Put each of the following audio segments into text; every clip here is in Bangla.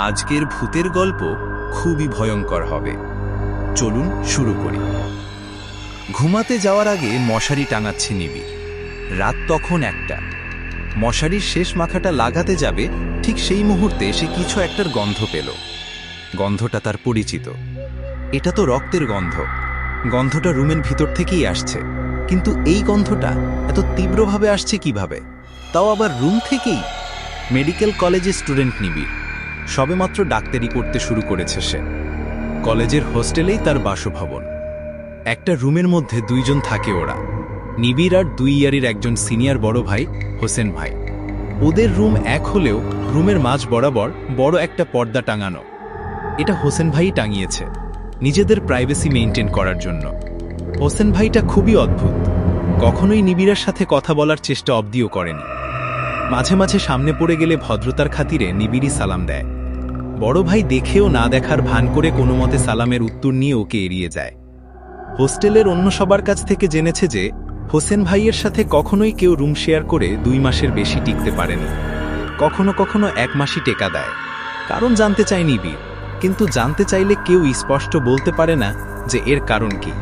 আজকের ভূতের গল্প খুবই ভয়ঙ্কর হবে। চলুন শুরু করি। ঘুমাতে যাওয়ার আগে মশারি টাঙাচ্ছে নিবিড়। রাত তখন 1টা। মশারির শেষ মাথাটা লাগাতে যাবে, ঠিক সেই মুহূর্তে সে কিছু একটার গন্ধ পেল। গন্ধটা তার পরিচিত। এটা তো রক্তের গন্ধ। গন্ধটা রুমের ভিতর থেকেই আসছে, কিন্তু এই গন্ধটা এত তীব্রভাবে আসছে কিভাবে? তাও আবার রুম থেকেই। মেডিকেল কলেজের স্টুডেন্ট নিবিড়। সবেমাত্র ডাক্তারি করতে শুরু করেছে সে। কলেজের হোস্টেলেই তার বাসভবন। একটা রুমের মধ্যে 2 জন থাকে ওরা, নিবিড় আর 2 ইয়ারের একজন সিনিয়র বড় ভাই হোসেন ভাই। ওদের রুম এক হলেও রুমের মাঝ বরাবর বড় একটা পর্দা টাঙানো। এটা হোসেন ভাই টাঙিয়েছে নিজেদের প্রাইভেসি মেইনটেইন করার জন্য। হোসেন ভাইটা খুবই অদ্ভুত। কখনোই নিবিড়ের সাথে কথা বলার চেষ্টা অবধিও করেনি। মাঝে মাঝে সামনে পড়ে গেলে ভদ্রতার খাতিরে নিবিড়ই সালাম দেয়। বড় ভাই দেখেও না দেখার ভান করে কোনো মতে সালামের উত্তর নিয়ে ওকে এড়িয়ে যায়। হোস্টেলের অন্য সবার কাছ থেকে জেনেছে যে হোসেন ভাইয়ের সাথে কখনোই কেউ রুম শেয়ার করে 2 মাসের বেশি টিকতে পারেনি। কখনো কখনো 1 মাসই টেকা দেয়। কারণ জানতে চায় নিবিড়, কিন্তু জানতে চাইলে কেউ স্পষ্ট বলতে পারে না যে এর কারণ কি।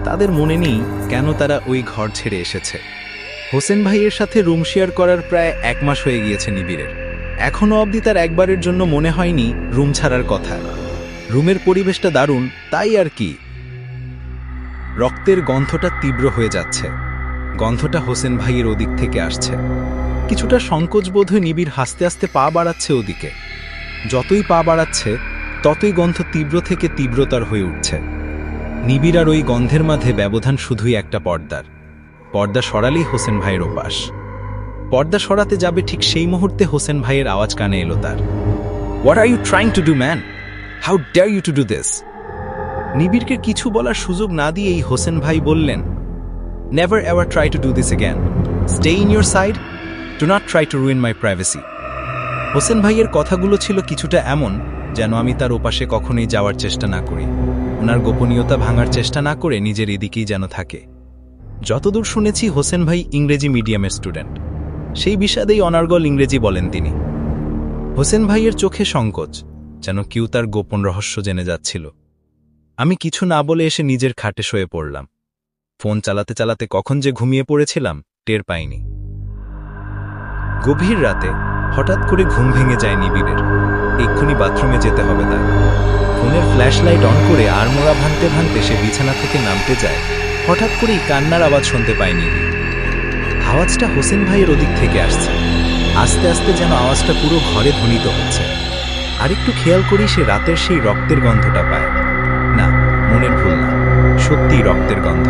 তাদের মনে নেই কেন তারা ওই ঘর ছেড়ে এসেছে। হোসেন ভাইয়ের সাথে রুম শেয়ার করার প্রায় 1 মাস হয়ে গিয়েছে নিবিড়ের। এখনো অবধি তার একবারের জন্য মনে হয়নি রুম ছাড়ার কথা। রুমের পরিবেশটা দারুণ, তাই আর কি। রক্তের গন্ধটা তীব্র হয়ে যাচ্ছে। গন্ধটা হোসেন ভাইয়ের ওদিক থেকে আসছে। কিছুটা সংকোচবোধ হয়ে নিবিড় হাসতে হাসতে পা বাড়াচ্ছে ওদিকে। যতই পা বাড়াচ্ছে ততই গন্ধ তীব্র থেকে তীব্রতর হয়ে উঠছে। নিবিড় আর ওই গন্ধের মাঝে ব্যবধান শুধুই একটা পর্দার। পর্দা সরালেই হোসেন ভাইয়ের ওপাশ। পর্দা সরাতে যাবে ঠিক সেই মুহূর্তে হোসেন ভাইয়ের আওয়াজ কানে এলো তার। What are you trying to do man? How dare you to do this? নিবিড়কে কিছু বলার সুযোগ না দিয়েই হোসেন ভাই বললেন, never ever try to do this again. Stay in your side. Do not try to ruin my privacy. Hossain ভাইয়ের কথাগুলো ছিল কিছুটা এমন যেন আমি তার ওপাশে কখনোই যাওয়ার চেষ্টা না করি, ওনার গোপনীয়তা ভাঙার চেষ্টা না করে নিজের এদিকেই যেন থাকে। যতদূর শুনেছি হোসেন ভাই ইংরেজি মিডিয়ামের স্টুডেন্ট। সেই বিষাদেই অনার্গল ইংরেজি বলেন তিনি। হোসেন ভাইয়ের চোখে সংকোচ, যেন কেউ তার গোপন রহস্য জেনে যাচ্ছিল। আমি কিছু না বলে এসে নিজের খাটে শুয়ে পড়লাম। ফোন চালাতে চালাতে কখন যে ঘুমিয়ে পড়েছিলাম টের পাইনি। গভীর রাতে হঠাৎ করে ঘুম ভেঙে যায় নিবিড়ের। এক্ষুনি বাথরুমে যেতে হবে তার। ফোনের ফ্ল্যাশ লাইট অন করে আড়মোড়া ভাঙতে ভাঙতে সে বিছানা থেকে নামতে যায়। হঠাৎ করেই কান্নার আওয়াজ শুনতে পায় নিবিড়। আওয়াজটা হোসেন ভাইয়ের ওদিক থেকে আসছে। আস্তে আস্তে যেন আওয়াজটা পুরো ঘরে ধ্বনিত হচ্ছে। আরেকটু খেয়াল করি সে রাতের সেই রক্তের গন্ধটা পায়। না, মনের ভুল না, সত্যিই রক্তের গন্ধ।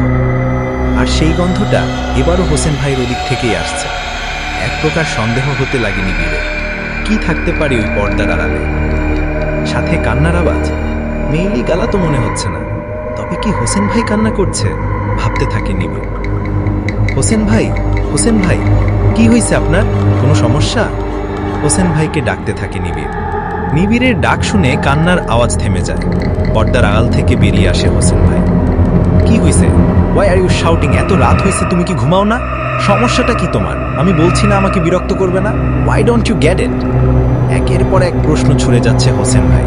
আর সেই গন্ধটা এবারও হোসেন ভাইয়ের ওদিক থেকেই আসছে। এক প্রকার সন্দেহ হতে লাগে নিবিড়ের, কি থাকতে পারে ওই পর্দার আড়ালে। সাথে কান্নার আওয়াজ। মেইলি গালা তো মনে হচ্ছে না, তবে কি হোসেন ভাই কান্না করছে ভাবতে থাকে নিবিড়। হোসেন ভাই, হোসেন ভাই, কি হয়েছে আপনার? কোনো সমস্যা? হোসেন ভাইকে ডাকতে থাকে নিবিড়। নিবিড়ের ডাক শুনে কান্নার আওয়াজ থেমে যায়। পর্দার আড়াল থেকে বেরিয়ে আসে হোসেন ভাই। কি হয়েছে? Why are you shouting? এত রাত হয়েছে, তুমি কি ঘুমাও না? সমস্যাটা কি তোমার? আমি বলছি না আমাকে বিরক্ত করবে না? Why don't you get it? একের পর এক প্রশ্ন ছুড়ে যাচ্ছে হোসেন ভাই।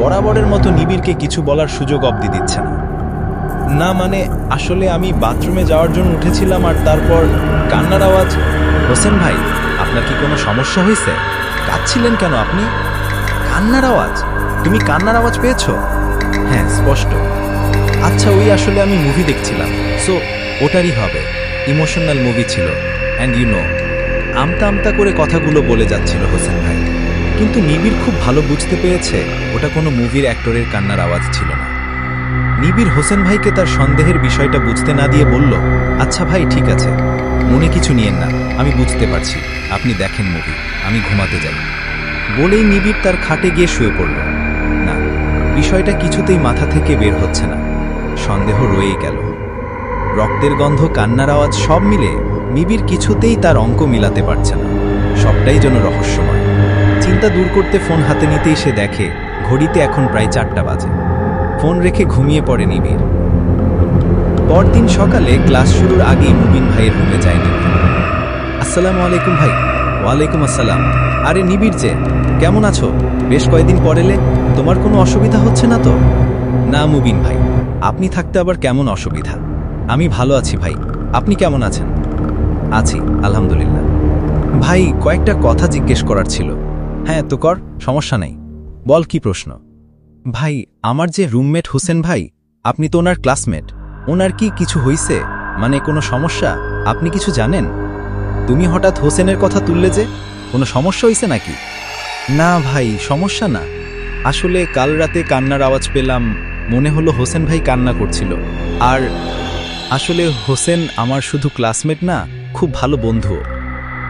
বরাবরের মতো নিবিড়কে কিছু বলার সুযোগ অবধি দিচ্ছে না। না মানে, আসলে আমি বাথরুমে যাওয়ার জন্য উঠেছিলাম আর তারপর কান্নার আওয়াজ। হোসেন ভাই, আপনার কি কোনো সমস্যা হয়েছে? কাঁদছিলেন কেন আপনি? কান্নার আওয়াজ? তুমি কান্নার আওয়াজ পেয়েছ? হ্যাঁ, স্পষ্ট। আচ্ছা, ওই আসলে আমি মুভি দেখছিলাম, সো ওটারই হবে। ইমোশনাল মুভি ছিল, অ্যান্ড ইউ নো। আমতা আমতা করে কথাগুলো বলে যাচ্ছিল হোসেন ভাই, কিন্তু নিবিড় খুব ভালো বুঝতে পেরেছে ওটা কোনো মুভির অ্যাক্টরের কান্নার আওয়াজ ছিল না। নিবিড় হোসেন ভাইকে তার সন্দেহের বিষয়টা বুঝতে না দিয়ে বলল, আচ্ছা ভাই, ঠিক আছে, মনে কিছু নিয়েন না, আমি বুঝতে পারছি, আপনি দেখেন মুভি, আমি ঘুমাতে যাই। বলেই নিবিড় তার খাটে গিয়ে শুয়ে পড়ল। না, বিষয়টা কিছুতেই মাথা থেকে বের হচ্ছে না। সন্দেহ রয়েই গেল। রক্তের গন্ধ, কান্নার আওয়াজ সব মিলে নিবিড় কিছুতেই তার অঙ্ক মিলাতে পারছে না। সবটাই যেন রহস্যময়। চিন্তা দূর করতে ফোন হাতে নিতেই সে দেখে ঘড়িতে এখন প্রায় 4টা বাজে। ফোন রেখে ঘুমিয়ে পড়ে নিবিড়। পরদিন সকালে ক্লাস শুরুর আগেই মুবিন ভাইয়ের রুমে যায় নিবিড়। আসসালামু আলাইকুম ভাই। ওয়ালাইকুম আসসালাম। আরে নিবিড় যে, কেমন আছো? বেশ কয়েকদিন পর এলে, তোমার কোনো অসুবিধা হচ্ছে না তো? না মুবিন ভাই, আপনি থাকতে আবার কেমন অসুবিধা? আমি ভালো আছি ভাই, আপনি কেমন আছেন? আছি আলহামদুলিল্লাহ। ভাই, কয়েকটা কথা জিজ্ঞেস করার ছিল। হ্যাঁ তো কর, সমস্যা নেই। বল, কি প্রশ্ন? ভাই, আমার যে রুমমেট হোসেন ভাই, আপনি তো ওনার ক্লাসমেট, ওনার কি কিছু হইছে? মানে কোনো সমস্যা? আপনি কিছু জানেন? তুমি হঠাৎ হোসেনের কথা তুললে যে, কোনো সমস্যা হইছে নাকি? না ভাই, সমস্যা না। আসলে কাল রাতে কান্নার আওয়াজ পেলাম, মনে হলো হোসেন ভাই কান্না করছিল। আর আসলে হোসেন আমার শুধু ক্লাসমেট না, খুব ভালো বন্ধু।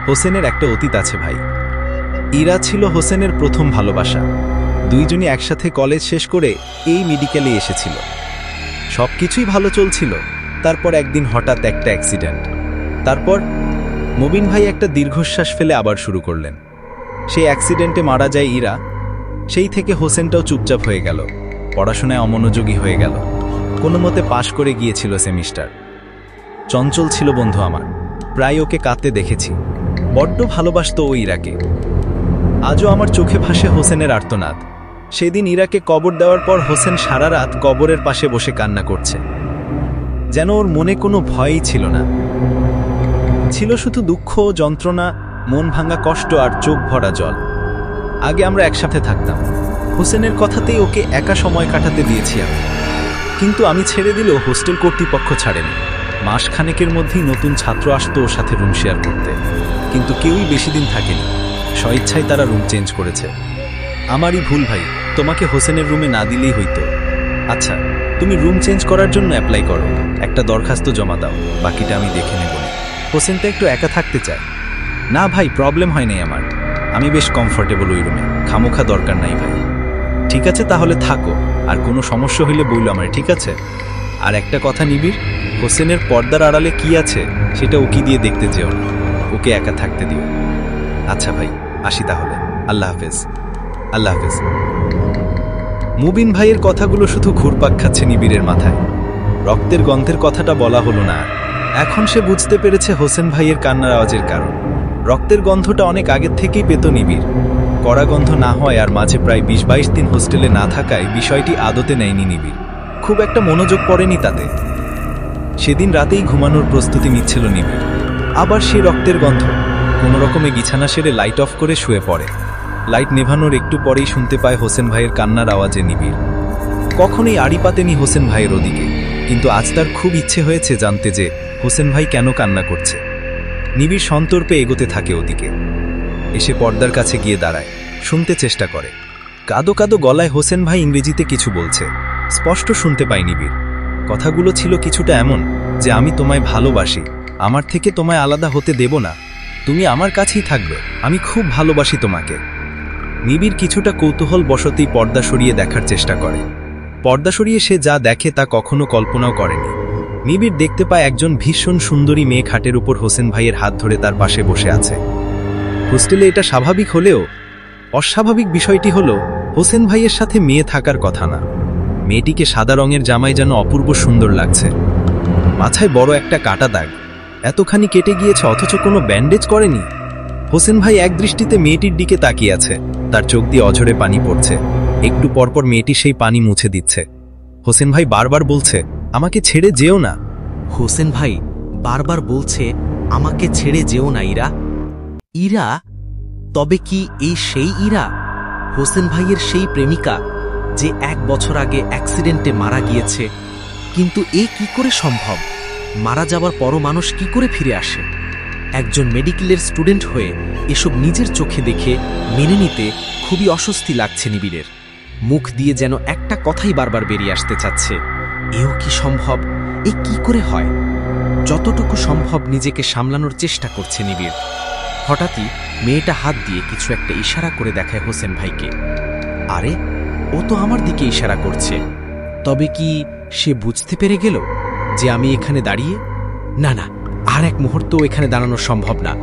হোসেনের একটা অতীত আছে ভাই। ইরা ছিল হোসেনের প্রথম ভালোবাসা। দুইজনই একসাথে কলেজ শেষ করে এই মেডিকেলে এসেছিল। সব কিছুই ভালো চলছিল। তারপর একদিন হঠাৎ একটা অ্যাক্সিডেন্ট। তারপর মুবিন ভাই একটা দীর্ঘশ্বাস ফেলে আবার শুরু করলেন। সেই অ্যাক্সিডেন্টে মারা যায় ইরা। সেই থেকে হোসেনটাও চুপচাপ হয়ে গেল, পড়াশোনায় অমনোযোগী হয়ে গেল। কোনো মতে পাশ করে গিয়েছিল সেমিস্টার। চঞ্চল ছিল বন্ধু আমার, প্রায় ওকে কাঁদতে দেখেছি। বড্ড ভালোবাসত ও ইরাকে। আজও আমার চোখে ভাসে হোসেনের আর্তনাদ। সেদিন ইরাকে কবর দেওয়ার পর হোসেন সারা রাত কবরের পাশে বসে কান্না করছে, যেন ওর মনে কোনো ভয়ই ছিল না। ছিল শুধু দুঃখ, যন্ত্রণা, মন ভাঙা কষ্ট আর চোখ ভরা জল। আগে আমরা একসাথে থাকতাম, হোসেনের কথাতেই ওকে একা সময় কাটাতে দিয়েছি আমি। কিন্তু আমি ছেড়ে দিলেও হোস্টেল কর্তৃপক্ষ ছাড়েনি। মাসখানেকের মধ্যেই নতুন ছাত্র আসতো ওর সাথে রুম শেয়ার করতে, কিন্তু কেউই বেশি দিন থাকেনি। স্বইচ্ছায় তারা রুম চেঞ্জ করেছে। আমারই ভুল ভাই, তোমাকে হোসেনের রুমে না দিলেই হইতো। আচ্ছা, তুমি রুম চেঞ্জ করার জন্য অ্যাপ্লাই করো, একটা দরখাস্ত জমা দাও, বাকিটা আমি দেখে নেব। হোসেন তো একটু একা থাকতে চায়। না ভাই, প্রবলেম হয় নাই আমার, আমি বেশ কমফোর্টেবল ওই রুমে, খামোখা দরকার নাই ভাই। ঠিক আছে, তাহলে থাকো, আর কোনো সমস্যা হইলে বইল আমার, ঠিক আছে? আর একটা কথা নিবিড়, হোসেনের পর্দার আড়ালে কি আছে সেটা ওকে দিয়ে দেখতে যেও না, ওকে একা থাকতে দিও। আচ্ছা ভাই, আসি তাহলে, আল্লাহ হাফেজ। আল্লাহ হাফেজ। মুবিন ভাইয়ের কথাগুলো শুধু ঘুরপাক খাচ্ছে নিবিড়ের মাথায়। রক্তের গন্ধের কথাটা বলা হলো না আর। এখন সে বুঝতে পেরেছে হোসেন ভাইয়ের কান্নার আওয়াজের কারণ। রক্তের গন্ধটা অনেক আগের থেকেই পেত নিবিড়। কড়া গন্ধ না হয় আর মাঝে প্রায় ২০-২২ দিন হোস্টেলে না থাকায় বিষয়টি আদতে নেয়নি নিবিড়, খুব একটা মনোযোগ পড়েনি তাতে। সেদিন রাতেই ঘুমানোর প্রস্তুতি নিচ্ছিল নিবিড়। আবার সে রক্তের গন্ধ। কোনো রকমে বিছানা সেরে লাইট অফ করে শুয়ে পড়ে। লাইট নেভানোর একটু পরেই শুনতে পায় হোসেন ভাইয়ের কান্নার আওয়াজে নিবিড়। কখনোই আড়ি পাতেনি হোসেন ভাইয়ের ওদিকে, কিন্তু আজ তার খুব ইচ্ছে হয়েছে জানতে যে হোসেন ভাই কেন কান্না করছে। নিবিড় সন্তর্পে এগোতে থাকে ওদিকে। এসে পর্দার কাছে গিয়ে দাঁড়ায়, শুনতে চেষ্টা করে। কাদো কাদো গলায় হোসেন ভাই ইংরেজিতে কিছু বলছে, স্পষ্ট শুনতে পায় নিবিড়। কথাগুলো ছিল কিছুটা এমন যে, আমি তোমায় ভালোবাসি, আমার থেকে তোমায় আলাদা হতে দেব না, তুমি আমার কাছেই থাকবে, আমি খুব ভালোবাসি তোমাকে। নিবিড় কিছুটা কৌতূহল বশতেই পর্দা সরিয়ে দেখার চেষ্টা করে। পর্দা সরিয়ে সে যা দেখে তা কখনো কল্পনাও করেনি। নিবিড় দেখতে পায় একজন ভীষণ সুন্দরী মেয়ে খাটের উপর হোসেন ভাইয়ের হাত ধরে তার পাশে বসে আছে। হোস্টেলে এটা স্বাভাবিক হলেও অস্বাভাবিক বিষয়টি হলো হোসেন ভাইয়ের সাথে মেয়ে থাকার কথা না। মেয়েটিকে সাদা রঙের জামায় যেন অপূর্ব সুন্দর লাগছে। মাথায় বড় একটা কাটা দাগ, এতখানি কেটে গিয়েছে অথচ কোনো ব্যান্ডেজ করেনি। হোসেন ভাই এক দৃষ্টিতে মেয়েটির দিকে তাকিয়ে আছে, তার চোখ দিয়ে অঝরে পানি পড়ছে। একটু পরপর মেয়েটি সেই পানি মুছে দিচ্ছে। হোসেন ভাই বারবার বলছে, আমাকে ছেড়ে যেও না। হোসেন ভাই বারবার বলছে, আমাকে ছেড়ে যেও না ইরা। ইরা? তবে কি এই সেই ইরা, হোসেন ভাইয়ের সেই প্রেমিকা যে 1 বছর আগে অ্যাক্সিডেন্টে মারা গিয়েছে? কিন্তু এ কি করে সম্ভব? মারা যাবার পরও মানুষ কি করে ফিরে আসে? একজন মেডিকেলের স্টুডেন্ট হয়ে এসব নিজের চোখে দেখে মেনে নিতে খুবই অস্বস্তি লাগছে নিবিড়ের। মুখ দিয়ে যেন একটা কথাই বারবার বেরিয়ে আসতে চাচ্ছে, এও কি সম্ভব? এ কি করে হয়? যতটুকু সম্ভব নিজেকে সামলানোর চেষ্টা করছে নিবিড়। হঠাৎই মেয়েটা হাত দিয়ে কিছু একটা ইশারা করে দেখায় হোসেন ভাইকে। আরে, ও তো আমার দিকে ইশারা করছে। তবে কি সে বুঝতে পেরে গেল যে আমি এখানে দাঁড়িয়ে? না না, আর এক মুহূর্ত এখানে দাঁড়ানো সম্ভব না।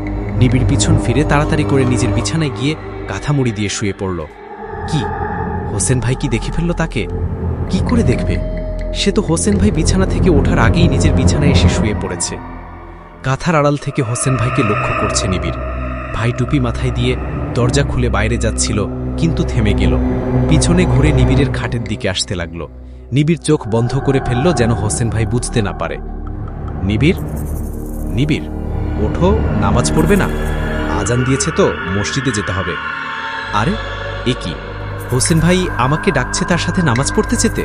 নিবিড় পিছন ফিরে তাড়াতাড়ি করে নিজের বিছানায় গিয়ে কাঁথা মুড়ি দিয়ে শুয়ে পড়ল। কি, হোসেন ভাই কি দেখে ফেলল তাকে? কি করে দেখবে? সে তো হোসেন ভাই বিছানা থেকে ওঠার আগেই নিজের বিছানায় এসে শুয়ে পড়েছে। কাঁথার আড়াল থেকে হোসেন ভাইকে লক্ষ্য করছে নিবিড়। ভাই টুপি মাথায় দিয়ে দরজা খুলে বাইরে যাচ্ছিল, কিন্তু থেমে গেল। পিছনে ঘুরে নিবিড়ের খাটের দিকে আসতে লাগল। নিবিড় চোখ বন্ধ করে ফেলল যেন হোসেন ভাই বুঝতে না পারে। নিবিড়, নিবিড়, ওঠো, নামাজ পড়বে না? আজান দিয়েছে তো, মসজিদে যেতে হবে। আরে এ কি, হোসেন ভাই আমাকে ডাকছে তার সাথে নামাজ পড়তে যেতে?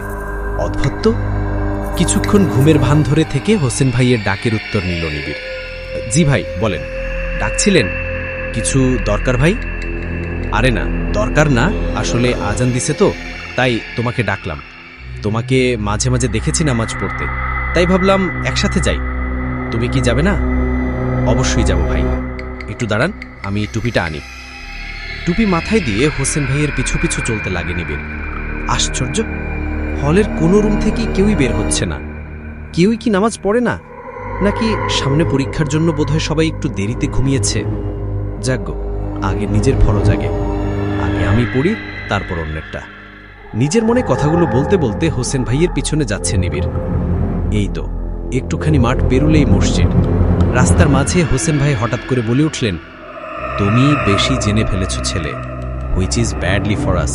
অদ্ভুত তো। কিছুক্ষণ ঘুমের ভান ধরে থেকে হোসেন ভাইয়ের ডাকের উত্তর নিল নিবিড়। জি ভাই, বলেন, ডাকছিলেন? কিছু দরকার ভাই? আরে না, দরকার না, আসলে আজান দিছে তো, তাই তোমাকে ডাকলাম। তোমাকে মাঝে মাঝে দেখেছি নামাজ পড়তে, তাই ভাবলাম একসাথে যাই। তুমি কি যাবে না? অবশ্যই যাব ভাই। একটু দাঁড়ান, আমি টুপিটা আনি। টুপি মাথায় দিয়ে হোসেন ভাইয়ের পিছু পিছু চলতে লাগে নিবিড়। আশ্চর্য, হলের কোনো রুম থেকেই কেউই বের হচ্ছে না। কেউই কি নামাজ পড়ে না, নাকি সামনে পরীক্ষার জন্য বোধহয় সবাই একটু দেরিতে ঘুমিয়েছে? যাজ্ঞ, আগে নিজের ফরজ, আগে আমি পড়ি, তারপর অন্যেরটা। নিজের মনে কথাগুলো বলতে বলতে হোসেন ভাইয়ের পিছনে যাচ্ছে নিবিড়। এই তো একটুখানি মাঠ পেরুলেই মসজিদ। রাস্তার মাঝে হোসেন ভাই হঠাৎ করে বলে উঠলেন, তুমি বেশি জেনে ফেলেছ ছেলে, which is badly for us,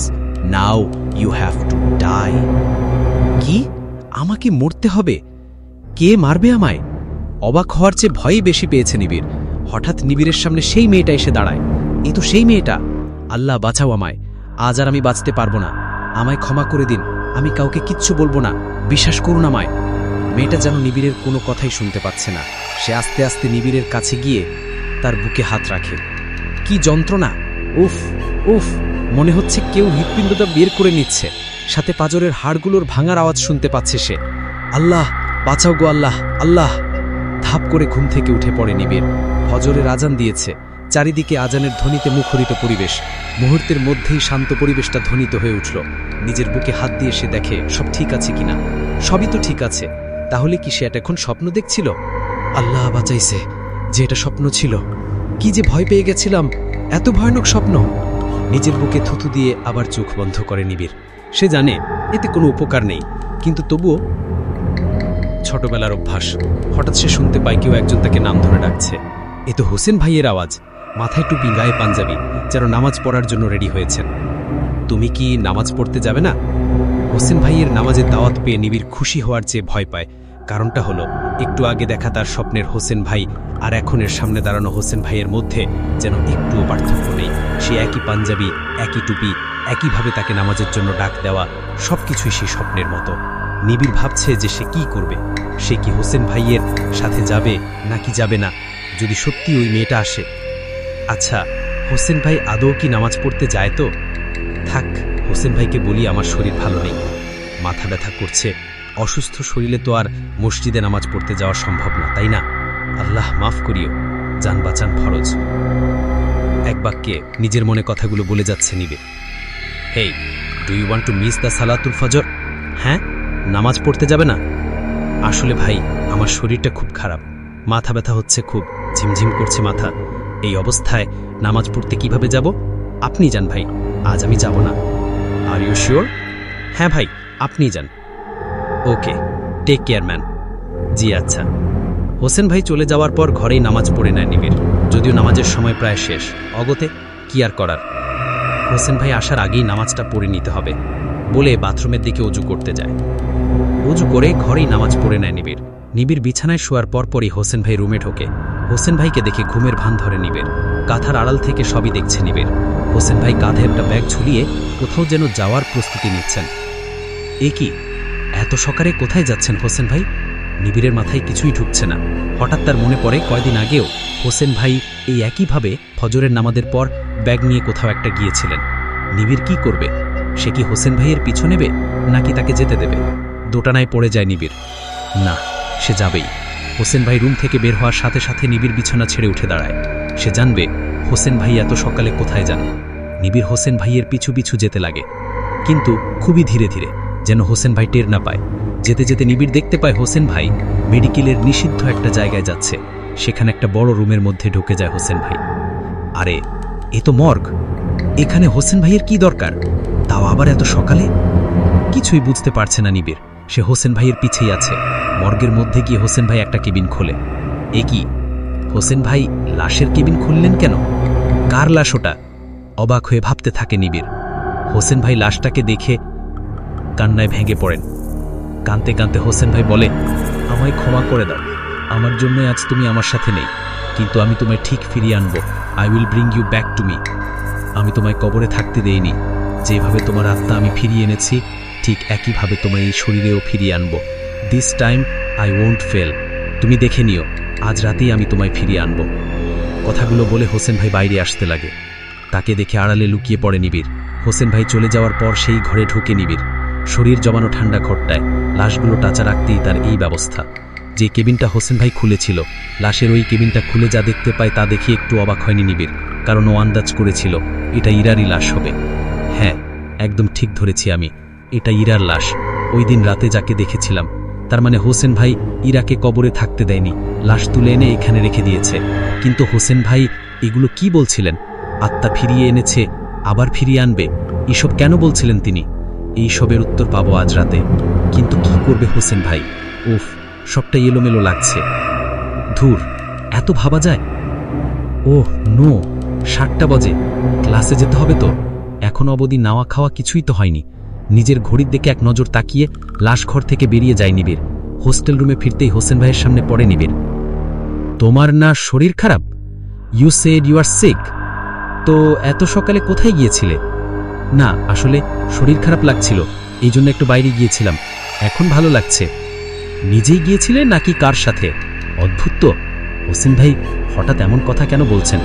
now you have to die. কি, আমাকে মরতে হবে? কে মারবে আমায়? অবাক হওয়ার চেয়ে ভয়ই বেশি পেয়েছে নিবিড়। হঠাৎ নিবিড়ের সামনে সেই মেয়েটা এসে দাঁড়ায়। এ তো সেই মেয়েটা। আল্লাহ বাঁচাও আমায়, আজ আর আমি বাঁচতে পারবো না, আমায় ক্ষমা করে দিন, আমি কাউকে কিচ্ছু বলবো না, বিশ্বাস করুন আমায়। মেয়েটা যেন নিবিড়ের কোনো কথাই শুনতে পাচ্ছে না। সে আস্তে আস্তে নিবিড়ের কাছে গিয়ে তার বুকে হাত রাখে। কি যন্ত্রণা! উফ উফ, মনে হচ্ছে কেউ হৃৎপিণ্ডটা বের করে নিচ্ছে, সাথে পাঁজরের হাড়গুলোর ভাঙার আওয়াজ শুনতে পাচ্ছে সে। আল্লাহ বাঁচাও গো আল্লাহ, আল্লাহ! ধাপ করে ঘুম থেকে উঠে পড়ে নিবিড়। ফজরের আজান দিয়েছে, চারিদিকে আজানের ধ্বনিতে মুখরিত পরিবেশ। মুহূর্তের মধ্যেই শান্ত পরিবেশটা ধ্বনিত হয়ে উঠল। নিজের বুকে হাত দিয়ে সে দেখে সব ঠিক আছে কিনা। সবই তো ঠিক আছে, তাহলে কি সে এখন স্বপ্ন দেখছিল? আল্লাহ বাঁচাইছে, যে এটা স্বপ্ন ছিল। কি যে ভয় পেয়ে গেছিলাম, এত ভয়ানক স্বপ্ন। নিজের বুকে থুথু দিয়ে আবার চোখ বন্ধ করে নিবিড়। সে জানে এতে কোনো উপকার নেই, কিন্তু তবুও ছোটবেলার অভ্যাস। হঠাৎ সে শুনতে পায় কেউ একজন তাকে নাম ধরে ডাকছে। এ তো হোসেন ভাইয়ের আওয়াজ। মাথায় টুপি, গায়ে পাঞ্জাবি, যেন নামাজ পড়ার জন্য রেডি হয়েছেন। তুমি কি নামাজ পড়তে যাবে না? হোসেন ভাইয়ের নামাজের দাওয়াত পেয়ে নিবিড় খুশি হওয়ার চেয়ে ভয় পায়। কারণটা হলো, একটু আগে দেখা তার স্বপ্নের হোসেন ভাই আর এখনের সামনে দাঁড়ানো হোসেন ভাইয়ের মধ্যে যেন একটুও পার্থক্য নেই। সে একই পাঞ্জাবি, একই টুপি, একইভাবে তাকে নামাজের জন্য ডাক দেওয়া, সবকিছুই সে স্বপ্নের মতো। নিবিড় ভাবছে যে সে কি করবে। সে কি হোসেন ভাইয়ের সাথে যাবে নাকি যাবে না, যদি সত্যি ওই মেয়েটা আসে? আচ্ছা, হোসেন ভাই আদৌ কি নামাজ পড়তে যায় তো? থাক, হোসেন ভাইকে বলি আমার শরীর ভালো নেই, মাথা ব্যথা করছে। অসুস্থ শরীরে তো আর মসজিদে নামাজ পড়তে যাওয়া সম্ভব না, তাই না? আল্লাহ মাফ করিও, জান বাঁচান ফরজ। এক বাক্যে নিজের মনে কথাগুলো বলে যাচ্ছে নিবিড়। Hey, do you want to miss the সালাতুল ফজর? হ্যাঁ, নামাজ পড়তে যাবে না? আসলে ভাই, আমার শরীরটা খুব খারাপ, মাথা ব্যথা হচ্ছে, খুব ঝিমঝিম করছে মাথা। এই অবস্থায় নামাজ পড়তে কিভাবে যাব? আপনি যান ভাই, আজ আমি যাব না। Are you sure? হ্যাঁ ভাই, আপনি যান। Okay, take care man. জি আচ্ছা। হোসেন ভাই চলে যাওয়ার পর ঘরেই নামাজ পড়ে নেয় নিবিড়। যদিও নামাজের সময় প্রায় শেষ, অগতে কি আর করার। হোসেন ভাই আসার আগেই নামাজটা পড়ে নিতে হবে বলে বাথরুমের দিকে অজু করতে যায়। অজু করে ঘরেই নামাজ পড়ে নেয় নিবিড়। নিবিড় বিছানায় শোয়ার পরপরই হোসেন ভাই রুমে ঢোকে। হোসেন ভাইকে দেখে ঘুমের ভান ধরে নিবিড়। কাঁথার আড়াল থেকে সবই দেখছে নিবিড়। হোসেন ভাই কাঁধে একটা ব্যাগ ঝুলিয়ে কোথাও যেন যাওয়ার প্রস্তুতি নিচ্ছেন। এ কি, এত সকালে কোথায় যাচ্ছেন হোসেন ভাই? নিবিড়ের মাথায় কিছুই ঢুকছে না। হঠাৎ তার মনে পড়ে কয়দিন আগেও হোসেন ভাই এই একইভাবে ফজরের নামাজের পর ব্যাগ নিয়ে কোথাও একটা গিয়েছিলেন। নিবিড় কি করবে? সে কি হোসেন ভাইয়ের পিছু নেবে নাকি তাকে যেতে দেবে? দোটানায় পড়ে যায় নিবিড়। না, সে যাবেই। হোসেন ভাই রুম থেকে বের হওয়ার সাথে সাথে নিবিড় বিছানা ছেড়ে উঠে দাঁড়ায়। সে জানবে হোসেন ভাই এত সকালে কোথায় যান। নিবিড় হোসেন ভাইয়ের পিছু পিছু যেতে লাগে, কিন্তু খুবই ধীরে ধীরে, যেন হোসেন ভাই টের না পায়। যেতে যেতে নিবিড় দেখতে পায় হোসেন ভাই মেডিকেলের নিষিদ্ধ একটা জায়গায় যাচ্ছে। সেখানে একটা বড় রুমের মধ্যে ঢুকে যায় হোসেন ভাই। আরে, এ তো মর্গ। এখানে হোসেন ভাইয়ের কি দরকার, তাও আবার এত সকালে? কিছুই বুঝতে পারছে না নিবিড়। সে হোসেন ভাইয়ের পিছেই আছে। মর্গের মধ্যে গিয়ে হোসেন ভাই একটা কেবিন খোলে। এ কি, হোসেন ভাই লাশের কেবিন খুললেন কেন? কার লাশ ওটা? অবাক হয়ে ভাবতে থাকে নিবিড়। হোসেন ভাই লাশটাকে দেখে কান্নায় ভেঙে পড়েন। কাঁদতে কাঁদতে হোসেন ভাই বলে, আমায় ক্ষমা করে দাও, আমার জন্যই আজ তুমি আমার সাথে নেই, কিন্তু আমি তোমায় ঠিক ফিরিয়ে আনবো। I will bring you back to me. আমি তোমায় কবরে থাকতে দেইনি, যেভাবে তোমার আত্মা আমি ফিরিয়ে এনেছি ঠিক একইভাবে তোমায় এই শরীরেও ফিরিয়ে আনবো। This time I won't fail. তুমি দেখে নিও, আজ রাতেই আমি তোমায় ফিরিয়ে আনবো। কথাগুলো বলে হোসেন ভাই বাইরে আসতে লাগে। তাকে দেখে আড়ালে লুকিয়ে পড়ে নিবিড়। হোসেন ভাই চলে যাওয়ার পর সেই ঘরে ঢুকে নিবিড়। শরীর জমানো ঠান্ডা ঘরটায় লাশগুলো টাচা রাখতেই তার এই ব্যবস্থা। যে কেবিনটা হোসেন ভাই খুলেছিল, লাশের ওই কেবিনটা খুলে যা দেখতে পায় তা দেখে একটু অবাক হয়নি নিবিড়, কারণ ও আন্দাজ করেছিল এটা ইরারই লাশ হবে। হ্যাঁ, একদম ঠিক ধরেছি আমি, এটা ইরার লাশ। ওই দিন রাতে যাকে দেখেছিলাম, তার মানে হোসেন ভাই ইরাকে কবরে থাকতে দেয়নি, লাশ তুলে এনে এখানে রেখে দিয়েছে। কিন্তু হোসেন ভাই এগুলো কি বলছিলেন? আত্মা ফিরিয়ে এনেছে, আবার ফিরিয়ে আনবে, এসব কেন বলছিলেন তিনি? এই সবের উত্তর পাবো আজ রাতে। কিন্তু কি করবে হোসেন ভাই? উফ, সবটাই এলোমেলো লাগছে। ধুর, এত ভাবা যায়? ওহ নো, 7টা বাজে, ক্লাসে যেতে হবে তো। এখনো অবধি নাওয়া খাওয়া কিছুই তো হয়নি। নিজের ঘড়ির দিকে এক নজর তাকিয়ে লাশ ঘর থেকে বেরিয়ে যায় নিবিড়। হোস্টেল রুমে ফিরতেই হোসেন ভাইয়ের সামনে পড়ে নিবিড়। তোমার না শরীর খারাপ? You said you are sick. তো এত সকালে কোথায় গিয়েছিলে? না, আসলে শরীর খারাপ লাগছিল, এই জন্য একটু বাইরে গিয়েছিলাম, এখন ভালো লাগছে। নিজেই গিয়েছিলে নাকি কার সাথে? অদ্ভুত তো, হোসেন ভাই হঠাৎ এমন কথা কেন বলছেন?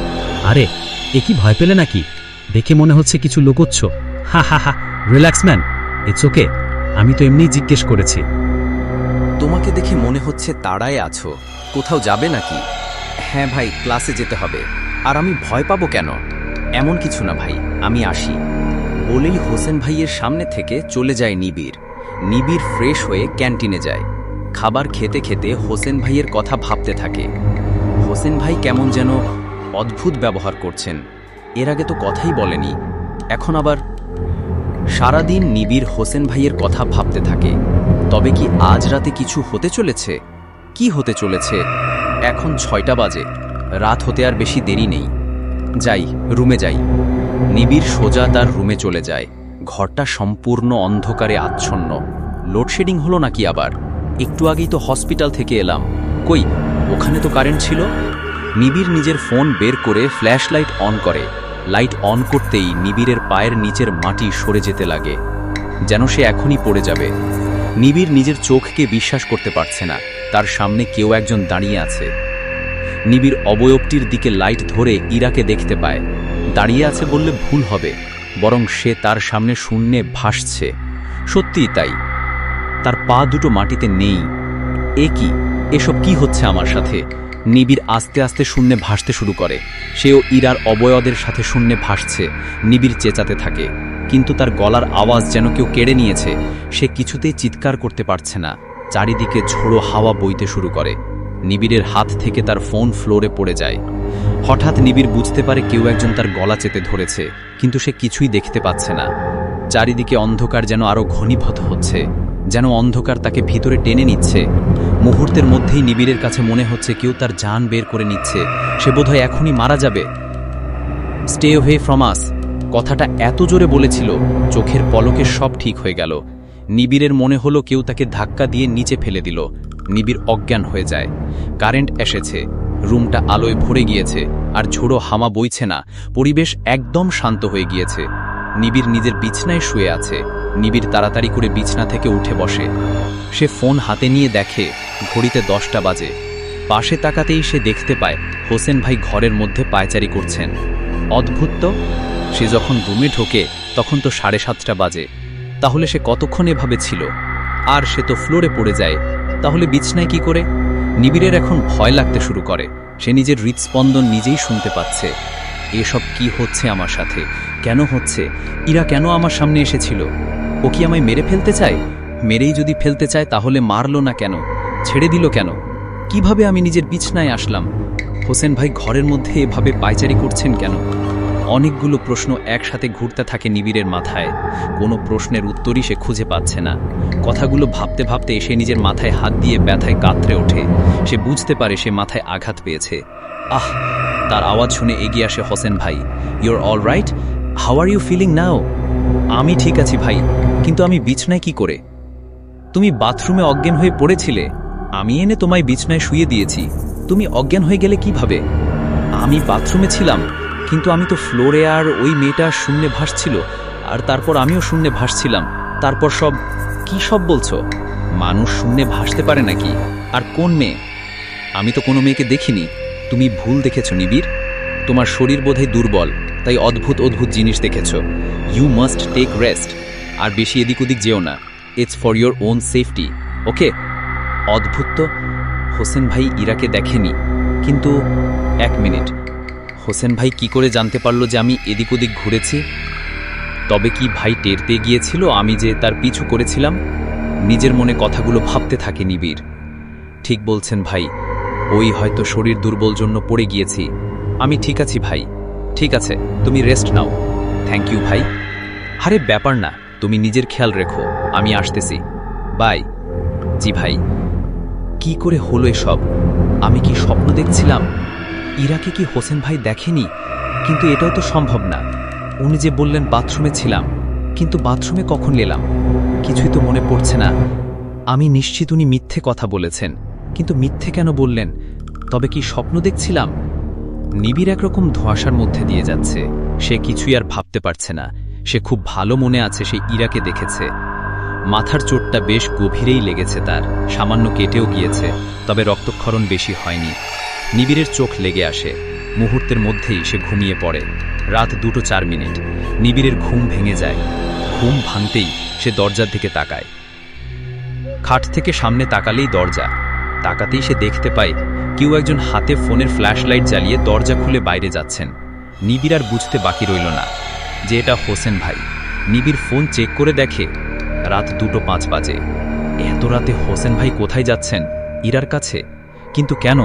আরে, এ কি ভয় পেলে নাকি? দেখে মনে হচ্ছে কিছু লুকোচ্ছ। হা হা হা, রিল্যাক্স ম্যান, ইটস ওকে, আমি তো এমনিই জিজ্ঞেস করেছি। তোমাকে দেখে মনে হচ্ছে তাড়ায় আছো, কোথাও যাবে নাকি? হ্যাঁ ভাই, ক্লাসে যেতে হবে। আর আমি ভয় পাবো কেন? এমন কিছু না ভাই, আমি আসি বলেই হোসেন ভাইয়ের সামনে থেকে চলে যায় নিবিড়। নিবিড় ফ্রেশ হয়ে ক্যান্টিনে যায়। খাবার খেতে খেতে হোসেন ভাইয়ের কথা ভাবতে থাকে। হোসেন ভাই কেমন যেন অদ্ভুত ব্যবহার করছেন, এর আগে তো কথাই বলেনি, এখন আবার। সারাদিন নিবিড় হোসেন ভাইয়ের কথা ভাবতে থাকে। তবে কি আজ রাতে কিছু হতে চলেছে? কি হতে চলেছে? এখন 6টা বাজে, রাত হতে আর বেশি দেরি নেই। যাই, রুমে যাই। নিবিড় সোজা তার রুমে চলে যায়। ঘরটা সম্পূর্ণ অন্ধকারে আচ্ছন্ন। লোডশেডিং হলো নাকি আবার? একটু আগেই তো হসপিটাল থেকে এলাম, কই ওখানে তো কারেন্ট ছিল। নিবিড় নিজের ফোন বের করে ফ্ল্যাশ লাইট অন করে। লাইট অন করতেই নিবিড়ের পায়ের নিচের মাটি সরে যেতে লাগে, যেন সে এখনই পড়ে যাবে। নিবিড় নিজের চোখকে বিশ্বাস করতে পারছে না, তার সামনে কেউ একজন দাঁড়িয়ে আছে। নিবিড় অবয়বটির দিকে লাইট ধরে ইরাকে দেখতে পায়। দাঁড়িয়ে আছে বললে ভুল হবে, বরং সে তার সামনে শূন্যে ভাসছে। সত্যিই তাই, তার পা দুটো মাটিতে নেই। এ কি, এসব কি হচ্ছে আমার সাথে? নিবিড় আস্তে আস্তে শূন্যে ভাসতে শুরু করে। সেও ইরার অবয়বের সাথে শূন্যে ভাসছে। নিবিড় চেঁচাতে থাকে, কিন্তু তার গলার আওয়াজ যেন কেউ কেড়ে নিয়েছে। সে কিছুতেই চিৎকার করতে পারছে না। চারিদিকে ঝোড়ো হাওয়া বইতে শুরু করে। নিবিড়ের হাত থেকে তার ফোন ফ্লোরে পড়ে যায়। হঠাৎ নিবিড় বুঝতে পারে কেউ একজন তার গলা চেপে ধরেছে, কিন্তু সে কিছুই দেখতে পাচ্ছে না। চারিদিকে অন্ধকার যেন আরো ঘনীভূত হচ্ছে, যেন অন্ধকার তাকে ভিতরে টেনে নিচ্ছে। মুহূর্তের মধ্যেই নিবিড়ের কাছে মনে হচ্ছে কেউ তার জান বের করে নিচ্ছে। সে বোধহয় এখনই মারা যাবে। স্টে অ্যাওয়ে ফ্রম আস, কথাটা এত জোরে বলেছিল, চোখের পলকে সব ঠিক হয়ে গেল। নিবিড়ের মনে হলো কেউ তাকে ধাক্কা দিয়ে নিচে ফেলে দিল। নিবিড় অজ্ঞান হয়ে যায়। কারেন্ট এসেছে, রুমটা আলোয় ভরে গিয়েছে, আর ঝোড়ো হাওয়া বইছে না। পরিবেশ একদম শান্ত হয়ে গিয়েছে। নিবিড় নিজের বিছনায় শুয়ে আছে। নিবিড় তাড়াতাড়ি করে বিছনা থেকে উঠে বসে। সে ফোন হাতে নিয়ে দেখে ঘড়িতে 10টা বাজে। পাশে তাকাতেই সে দেখতে পায় হোসেন ভাই ঘরের মধ্যে পায়চারি করছেন। অদ্ভুত তো, সে যখন রুমে ঢোকে তখন তো 7:30টা বাজে। তাহলে সে কতক্ষণ এভাবে ছিল? আর সে তো ফ্লোরে পড়ে যায়, তাহলে বিছনায় কি করে? নিবিড়ের এখন ভয় লাগতে শুরু করে। সে নিজের হৃদস্পন্দন নিজেই শুনতে পাচ্ছে। এসব কি হচ্ছে আমার সাথে? কেন হচ্ছে? ইরা কেন আমার সামনে এসেছিল? ও কি আমায় মেরে ফেলতে চায়? মেরেই যদি ফেলতে চায় তাহলে মারলো না কেন? ছেড়ে দিল কেন? কিভাবে আমি নিজের বিছনায় আসলাম? হোসেন ভাই ঘরের মধ্যে এভাবে পায়চারি করছেন কেন? অনেকগুলো প্রশ্ন একসাথে ঘুরতে থাকে নিবিড়ের মাথায়। কোনো প্রশ্নের উত্তরই সে খুঁজে পাচ্ছে না। কথাগুলো ভাবতে ভাবতে সে নিজের মাথায় হাত দিয়ে ব্যথায় কাতরে ওঠে। সে বুঝতে পারে সে মাথায় আঘাত পেয়েছে। আহ! তার আওয়াজ শুনে এগিয়ে আসে হোসেন ভাই। Your all right? How are you feeling now? আমি ঠিক আছি ভাই, কিন্তু আমি বিছনায় কি করে? তুমি বাথরুমে অজ্ঞান হয়ে পড়েছিলে, আমি এনে তোমায় বিছনায় শুয়ে দিয়েছি। তুমি অজ্ঞান হয়ে গেলে কিভাবে? আমি বাথরুমে ছিলাম, কিন্তু আমি তো ফ্লোরে, আর ওই মেয়েটা শূন্যে ভাসছিল, আর তারপর আমিও শূন্যে ভাসছিলাম। তারপর কি সব বলছো? মানুষ শূন্যে ভাসতে পারে নাকি? আর কোন মেয়ে? আমি তো কোনো মেয়েকে দেখিনি। তুমি ভুল দেখেছ নিবিড়। তোমার শরীর বোধহয় দুর্বল, তাই অদ্ভুত অদ্ভুত জিনিস দেখেছ। ইউ মাস্ট টেক রেস্ট, আর বেশি এদিক ওদিক যেও না। It's for your own safety, okay? অদ্ভুত তো, হোসেন ভাই ইরাকে দেখেনি, কিন্তু 1 মিনিট, হোসেন ভাই কি করে জানতে পারলো যে আমি এদিক ওদিক ঘুরেছি? তবে কি ভাই টের পেয়ে গিয়েছিল আমি যে তার পিছু করেছিলাম? নিজের মনে কথাগুলো ভাবতে থাকে নিবিড়। ঠিক বলছেন ভাই, ওই হয়তো শরীর দুর্বল জন্য পড়ে গিয়েছি। আমি ঠিক আছি ভাই। ঠিক আছে, তুমি রেস্ট নাও। থ্যাংক ইউ ভাই। আরে ব্যাপার না, তুমি নিজের খেয়াল রেখো, আমি আসতেছি। বাই। জি ভাই। কি করে হলো এসব? আমি কি স্বপ্ন দেখছিলাম? ইরাকে কি হোসেন ভাই দেখেনি? কিন্তু এটাও তো সম্ভব না। উনি যে বললেন বাথরুমে ছিলাম, কিন্তু বাথরুমে কখন এলাম? কিছুই তো মনে পড়ছে না। আমি নিশ্চিত উনি মিথ্যে কথা বলেছেন, কিন্তু মিথ্যে কেন বললেন? তবে কি স্বপ্ন দেখছিলাম? নিবিড় একরকম ধোঁয়াশার মধ্যে দিয়ে যাচ্ছে। সে কিছুই আর ভাবতে পারছে না। সে খুব ভালো মনে আছে সে ইরাকে দেখেছে। মাথার চোটটা বেশ গভীরেই লেগেছে তার, সামান্য কেটেও গিয়েছে, তবে রক্তক্ষরণ বেশি হয়নি। নিবিড়ের চোখ লেগে আসে। মুহূর্তের মধ্যেই সে ঘুমিয়ে পড়ে। রাত 2:04। নিবিড়ের ঘুম ভেঙে যায়। ঘুম ভাঙতেই সে দরজার দিকে তাকায়। খাট থেকে সামনে তাকালেই দরজা। তাকাতেই সে দেখতে পায় কেউ একজন হাতে ফোনের ফ্ল্যাশলাইট জ্বালিয়ে দরজা খুলে বাইরে যাচ্ছেন। নিবিড় আর বুঝতে বাকি রইল না যে এটা হোসেন ভাই। নিবিড় ফোন চেক করে দেখে রাত 2:05 বাজে। এত রাতে হোসেন ভাই কোথায় যাচ্ছেন? ইরার কাছে। কিন্তু কেন?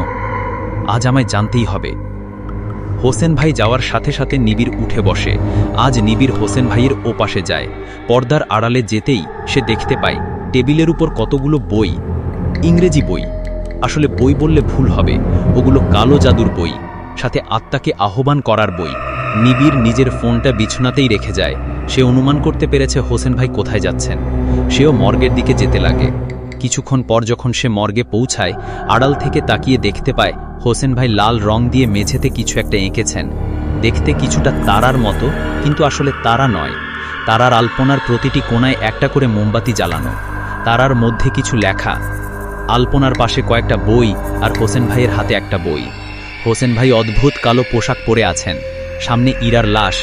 আজ আমায় জানতেই হবে। হোসেন ভাই যাওয়ার সাথে সাথে নিবিড় উঠে বসে। আজ নিবিড় হোসেন ভাইয়ের ওপাশে যায়। পর্দার আড়ালে যেতেই সে দেখতে পায় টেবিলের উপর কতগুলো বই, ইংরেজি বই। আসলে বই বললে ভুল হবে, ওগুলো কালো জাদুর বই, সাথে আত্মাকে আহ্বান করার বই। নিবিড় নিজের ফোনটা বিছানাতেই রেখে যায়। সে অনুমান করতে পেরেছে হোসেন ভাই কোথায় যাচ্ছেন। সেও মর্গের দিকে যেতে লাগে। কিছুক্ষণ পর যখন সে মর্গে পৌঁছায়, আড়াল থেকে তাকিয়ে দেখতে পায় হোসেন ভাই লাল রং দিয়ে মেঝেতে কিছু একটা এঁকেছেন। দেখতে কিছুটা তারার মতো, কিন্তু আসলে তারা নয়। তারার আলপনার প্রতিটি কোণায় একটা করে মোমবাতি জ্বালানো। তারার মধ্যে কিছু লেখা। আলপনার পাশে কয়েকটা বই, আর হোসেন ভাইয়ের হাতে একটা বই। হোসেন ভাই অদ্ভুত কালো পোশাক পরে আছেন। সামনে ইরার লাশ,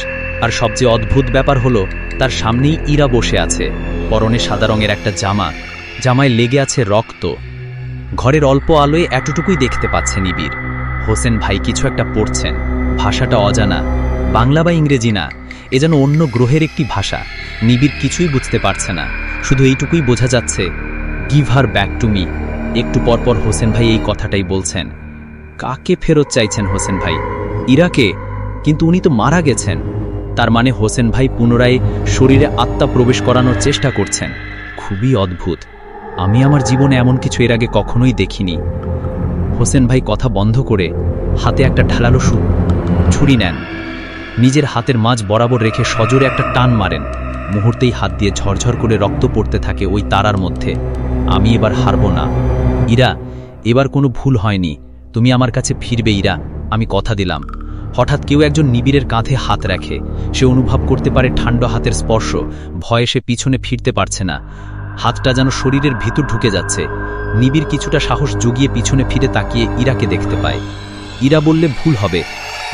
আর সবচেয়ে অদ্ভুত ব্যাপার হলো তার সামনেই ইরা বসে আছে। পরনে সাদা রঙের একটা জামা, জামায় লেগে আছে রক্ত। ঘরের অল্প আলোয় এতটুকুই দেখতে পাচ্ছে নিবিড়। হোসেন ভাই কিছু একটা পড়ছেন। ভাষাটা অজানা, বাংলা বা ইংরেজি না, এ যেন অন্য গ্রহের একটি ভাষা। নিবিড় কিছুই বুঝতে পারছে না, শুধু এইটুকুই বোঝা যাচ্ছে, give her back to me. একটু পরপর হোসেন ভাই এই কথাটাই বলছেন। কাকে ফেরত চাইছেন হোসেন ভাই? ইরাকে? কিন্তু উনি তো মারা গেছেন। তার মানে হোসেন ভাই পুনরায় শরীরে আত্মা প্রবেশ করানোর চেষ্টা করছেন। খুবই অদ্ভুত। আমি আমার জীবনে এমন কিছু এর আগে কখনোই দেখিনি। হোসেন ভাই কথা বন্ধ করে হাতে একটা ঢালালো ছুরি নেন। নিজের হাতের মাঝ বরাবর রেখে সজোরে একটা টান মারেন। মুহূর্তেই হাত দিয়ে ঝরঝর করে রক্ত পড়তে থাকে ওই তারার মধ্যে। আমি এবার হারব না ইরা, এবার কোনো ভুল হয়নি। তুমি আমার কাছে ফিরবে ইরা, আমি কথা দিলাম। হঠাৎ কেউ একজন নিবিড়ের কাঁধে হাত রাখে। সে অনুভব করতে পারে ঠান্ডা হাতের স্পর্শ। ভয়ে সে পিছনে ফিরতে পারছে না। হাতটা যেন শরীরের ভিতর ঢুকে যাচ্ছে। নিবিড় কিছুটা সাহস জুগিয়ে পিছনে ফিরে তাকিয়ে ইরাকে দেখতে পায়। ইরা বললে ভুল হবে,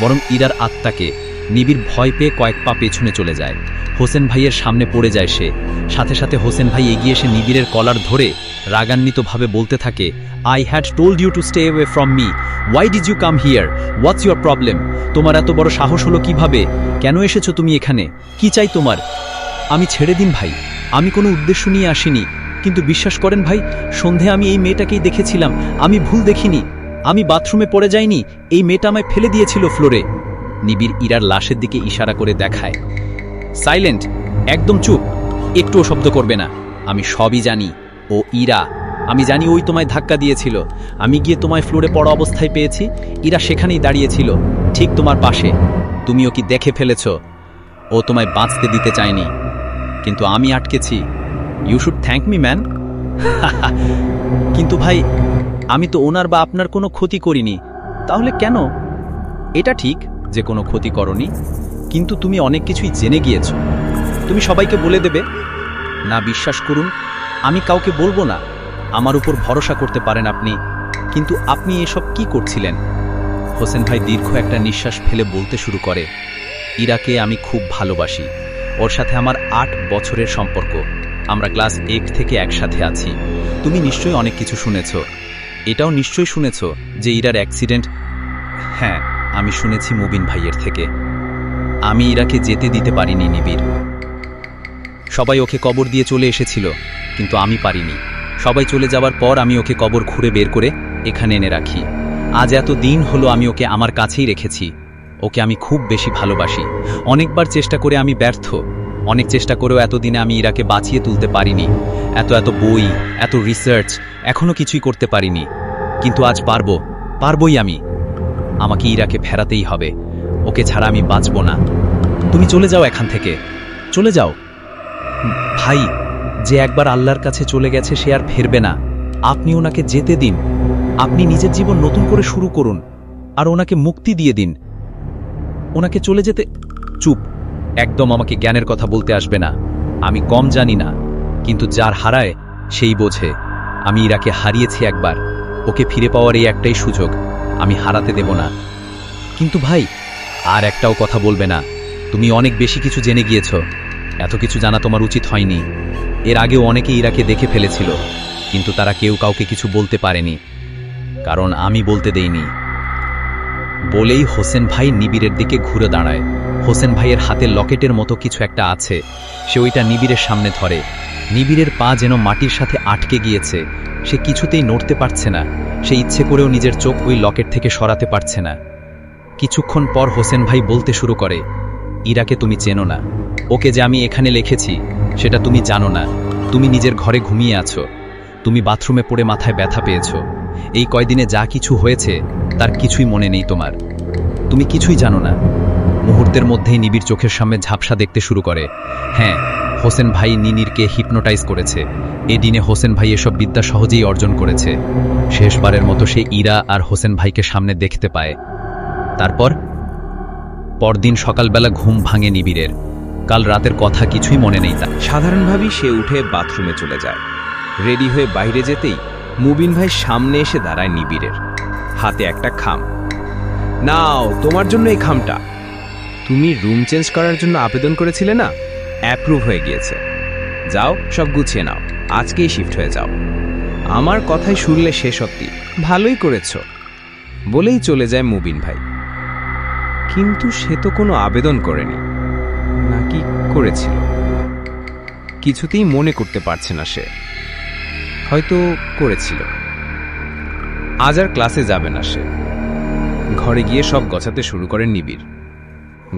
বরং ইরার আত্মাকে। নিবিড় ভয় পেয়ে কয়েক পা পেছনে চলে যায়। হোসেন ভাইয়ের সামনে পড়ে যায় সে। সাথে সাথে হোসেন ভাই এগিয়ে এসে নিবিড়ের কলার ধরে রাগান্বিতভাবে বলতে থাকে, I had told you to stay away from me. Why did you come here? What's your problem? তোমার এত বড় সাহস হলো কিভাবে? কেন এসেছো তুমি এখানে? কি চাই তোমার? আমি ছেড়ে দিন ভাই, আমি কোনো উদ্দেশ্য নিয়ে আসিনি। কিন্তু বিশ্বাস করেন ভাই, সন্ধে আমি এই মেয়েটাকেই দেখেছিলাম। আমি ভুল দেখিনি। আমি বাথরুমে পড়ে যাইনি, এই মেয়েটা আমায় ফেলে দিয়েছিল ফ্লোরে। নিবিড় ইরার লাশের দিকে ইশারা করে দেখায়। সাইলেন্ট, একদম চুপ, একটুও শব্দ করবে না। আমি সবই জানি। ও ইরা, আমি জানি ওই তোমায় ধাক্কা দিয়েছিল। আমি গিয়ে তোমায় ফ্লোরে পড়া অবস্থায় পেয়েছি। ইরা সেখানেই দাঁড়িয়েছিল, ঠিক তোমার পাশে। তুমিও কি দেখে ফেলেছ? ও তোমায় বাঁচতে দিতে চায়নি। কিন্তু আমি আটকেছি। You should thank me man. কিন্তু ভাই, আমি তো ওনার বা আপনার কোনো ক্ষতি করিনি, তাহলে কেন? এটা ঠিক যে কোনো ক্ষতি করনি, কিন্তু তুমি অনেক কিছুই জেনে গিয়েছো। তুমি সবাইকে বলে দেবে না? বিশ্বাস করুন, আমি কাউকে বলবো না। আমার উপর ভরসা করতে পারেন আপনি। কিন্তু আপনি এসব কি করছিলেন? হোসেন ভাই দীর্ঘ একটা নিঃশ্বাস ফেলে বলতে শুরু করে, ইরাকে আমি খুব ভালোবাসি। ওর সাথে আমার 8 বছরের সম্পর্ক। আমরা ক্লাস 1 থেকে একসাথে আছি। তুমি নিশ্চয়ই অনেক কিছু শুনেছ। এটাও নিশ্চয়ই শুনেছ যে ইরার অ্যাক্সিডেন্ট। হ্যাঁ, আমি শুনেছি মুবিন ভাইয়ের থেকে। আমি ইরাকে যেতে দিতে পারিনি নিবিড়। সবাই ওকে কবর দিয়ে চলে এসেছিল, কিন্তু আমি পারিনি। সবাই চলে যাওয়ার পর আমি ওকে কবর খুঁড়ে বের করে এখানে এনে রাখি। আজ এত দিন হলো আমি ওকে আমার কাছেই রেখেছি। ওকে আমি খুব বেশি ভালোবাসি। অনেকবার চেষ্টা করে আমি ব্যর্থ। অনেক চেষ্টা করেও এতদিনে আমি ইরাকে বাঁচিয়ে তুলতে পারিনি। এত বই, এত রিসার্চ, এখনো কিছুই করতে পারিনি। কিন্তু আজ পারবই আমি। আমাকে ইরাকে ফেরাতেই হবে। ওকে ছাড়া আমি বাঁচব না। তুমি চলে যাও এখান থেকে, চলে যাও। ভাই, যে একবার আল্লাহর কাছে চলে গেছে সে আর ফিরবে না। আপনি ওনাকে যেতে দিন। আপনি নিজের জীবন নতুন করে শুরু করুন, আর ওনাকে মুক্তি দিয়ে দিন। ওনাকে চলে যেতে। চুপ, একদম আমাকে জ্ঞানের কথা বলতে আসবে না। আমি কম জানি না, কিন্তু যার হারায় সেই বোঝে। আমি ইরাকে হারিয়েছি একবার, ওকে ফিরে পাওয়ার এই একটাই সুযোগ। আমি হারাতে দেব না। কিন্তু ভাই, আর একটাও কথা বলবে না। তুমি অনেক বেশি কিছু জেনে গিয়েছ। এত কিছু জানা তোমার উচিত হয়নি। এর আগেও অনেকে ইরাকে দেখে ফেলেছিল, কিন্তু তারা কেউ কাউকে কিছু বলতে পারেনি, কারণ আমি বলতে দেইনি। বলেই হোসেন ভাই নিবিড়ের দিকে ঘুরে দাঁড়ায়। হোসেন ভাইয়ের হাতে লকেটের মতো কিছু একটা আছে। সে ওইটা নিবিড়ের সামনে ধরে। নিবিড়ের পা যেন মাটির সাথে আটকে গিয়েছে। সে কিছুতেই নড়তে পারছে না। সে ইচ্ছে করেও নিজের চোখ ওই লকেট থেকে সরাতে পারছে না। কিছুক্ষণ পর হোসেন ভাই বলতে শুরু করে, ইরাকে তুমি চেনো না। ওকে যে আমি এখানে লিখেছি সেটা তুমি জানো না। তুমি নিজের ঘরে ঘুমিয়ে আছো। তুমি বাথরুমে পড়ে মাথায় ব্যথা পেয়েছো। এই কয়দিনে যা কিছু হয়েছে তার কিছুই মনে নেই তোমার। তুমি কিছুই জানো না। মুহূর্তের মধ্যেই নিবিড় চোখের সামনে ঝাপসা দেখতে শুরু করে। হ্যাঁ, হোসেন ভাই নিনিরকে হিপনোটাইজ করেছে। এ দিনে হোসেন ভাই এসব বিদ্যা সহজেই অর্জন করেছে। শেষবারের মতো সে ইরা আর হোসেন ভাইকে সামনে দেখতে পায়। তারপর পরদিন সকালবেলা ঘুম ভাঙে নিবিড়ের। কাল রাতের কথা কিছুই মনে নেই তার। সাধারণভাবেই সে উঠে বাথরুমে চলে যায়। রেডি হয়ে বাইরে যেতেই মুবিন ভাই সামনে এসে দাঁড়ায় নিবিড়ের, হাতে একটা খাম। নাও, তোমার জন্য এই খামটা। তুমি রুম চেঞ্জ করার জন্য আবেদন করেছিলে না? অ্যাপ্রুভ হয়ে গিয়েছে। যাও, সব গুছিয়ে নাও, আজকেই শিফট হয়ে যাও। আমার কথাই শুনলে সে সত্যি ভালোই করেছ, বলেই চলে যায় মুবিন ভাই। কিন্তু সে তো কোনো আবেদন করেনি, নাকি করেছিল? কিছুতেই মনে করতে পারছে না সে। হয়তো করেছিল। আজ আর ক্লাসে যাবে না সে। ঘরে গিয়ে সব গোছাতে শুরু করেন নিবিড়।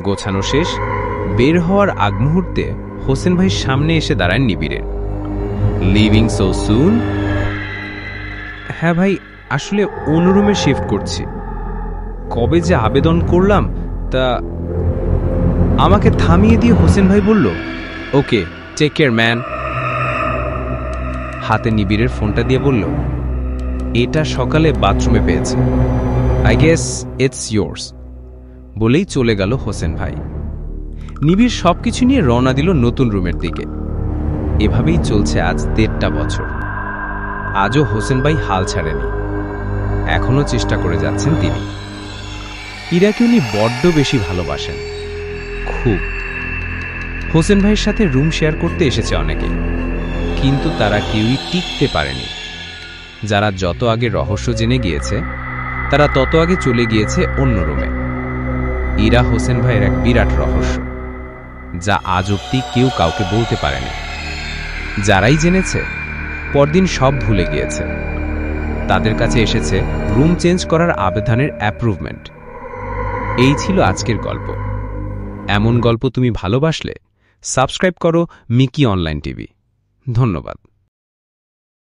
গোছানো শেষ, বের হওয়ার আগ মুহূর্তে হোসেন ভাই সামনে এসে দাঁড়ান নিবিড়ের। লিভিং সো সুন? হ্যাঁ ভাই, আসলে অন্য রুমে শিফট করছি। কবে যে আবেদন করলাম তা। আমাকে থামিয়ে দিয়ে হোসেন ভাই বলল, ওকে, টেক কেয়ার ম্যান। হাতে নিবিড়ের ফোনটা দিয়ে বলল, এটা সকালে বাথরুমে পেয়েছে। I guess it's yours. বলেই চলে গেল হোসেন ভাই। নিবিড় সবকিছু নিয়ে রওনা দিল নতুন রুমের দিকে। এভাবেই চলছে আজ 1.5 বছর। আজও হোসেন ভাই হাল ছাড়েনি। এখনো চেষ্টা করে যাচ্ছেন তিনি। ইরাকে উনি বড্ড বেশি ভালোবাসেন, খুব। হোসেন ভাইয়ের সাথে রুম শেয়ার করতে এসেছে অনেকে, কিন্তু তারা কেউই টিকতে পারেনি। যারা যত আগে রহস্য জেনে গিয়েছে তারা তত আগে চলে গিয়েছে অন্য রুমে। ইরা হোসেন ভাইয়ের এক বিরাট রহস্য, যা আজ অব্দি কেউ কাউকে বলতে পারেনি। যারাই জেনেছে পরদিন সব ভুলে গিয়েছে। তাদের কাছে এসেছে রুম চেঞ্জ করার আবেদনের অ্যাপ্রুভমেন্ট। এই ছিল আজকের গল্প। এমন গল্প তুমি ভালোবাসলে সাবস্ক্রাইব করো মিকি অনলাইন টিভি। ধন্যবাদ।